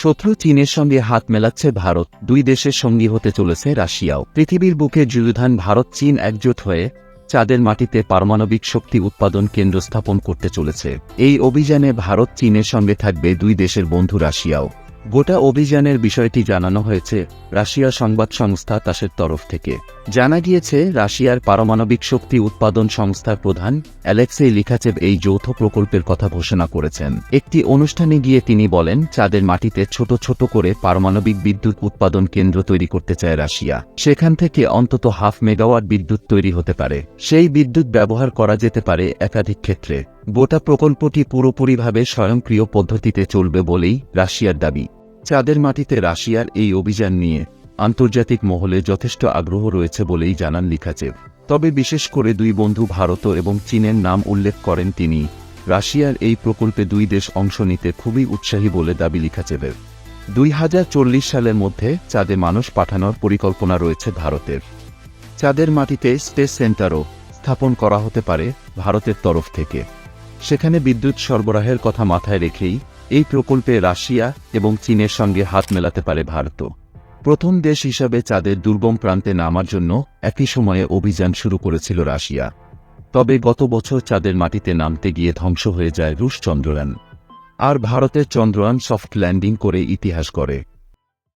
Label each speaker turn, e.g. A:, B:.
A: শত্রু চীনের সঙ্গে হাত মেলাচ্ছে ভারত, দুই দেশের সঙ্গী হতে চলেছে রাশিয়াও। পৃথিবীর বুকে যুযুধান ভারত চীন একজোট হয়ে চাঁদের মাটিতে পারমাণবিক শক্তি উৎপাদন কেন্দ্র স্থাপন করতে চলেছে। এই অভিযানে ভারত চীনের সঙ্গে থাকবে দুই দেশের বন্ধু রাশিয়াও। গোটা অভিযানের বিষয়টি জানানো হয়েছে রাশিয়ার সংবাদ সংস্থা তাসের তরফ থেকে। জানা গিয়েছে, রাশিয়ার পারমাণবিক শক্তি উৎপাদন সংস্থার প্রধান অ্যালেক্সেই লিখাচেভ এই যৌথ প্রকল্পের কথা ঘোষণা করেছেন। একটি অনুষ্ঠানে গিয়ে তিনি বলেন, চাঁদের মাটিতে ছোট ছোট করে পারমাণবিক বিদ্যুৎ উৎপাদন কেন্দ্র তৈরি করতে চায় রাশিয়া। সেখান থেকে অন্তত 0.5 মেগাওয়াট বিদ্যুৎ তৈরি হতে পারে। সেই বিদ্যুৎ ব্যবহার করা যেতে পারে একাধিক ক্ষেত্রে। গোটা প্রকল্পটি পুরোপুরিভাবে স্বয়ংক্রিয় পদ্ধতিতে চলবে বলেই রাশিয়ার দাবি। চাঁদের মাটিতে রাশিয়ার এই অভিযান নিয়ে আন্তর্জাতিক মহলে যথেষ্ট আগ্রহ রয়েছে বলেই জানান লিখাচেভ। তবে বিশেষ করে দুই বন্ধু ভারত এবং চীনের নাম উল্লেখ করেন তিনি। রাশিয়ার এই প্রকল্পে দুই দেশ অংশ নিতে খুবই উৎসাহী বলে দাবি লিখাচেভের। 2040 সালের মধ্যে চাঁদে মানুষ পাঠানোর পরিকল্পনা রয়েছে ভারতের। চাঁদের মাটিতে স্পেস সেন্টারও স্থাপন করা হতে পারে ভারতের তরফ থেকে। সেখানে বিদ্যুৎ সরবরাহের কথা মাথায় রেখেই এই প্রকল্পে রাশিয়া এবং চীনের সঙ্গে হাত মেলাতে পারে ভারতও। প্রথম দেশ হিসাবে চাঁদের দুর্গম প্রান্তে নামার জন্য একই সময়ে অভিযান শুরু করেছিল রাশিয়া। তবে গত বছর চাঁদের মাটিতে নামতে গিয়ে ধ্বংস হয়ে যায় রুশ চন্দ্রযান। আর ভারতের চন্দ্রযান সফট ল্যান্ডিং করে ইতিহাস গড়ে।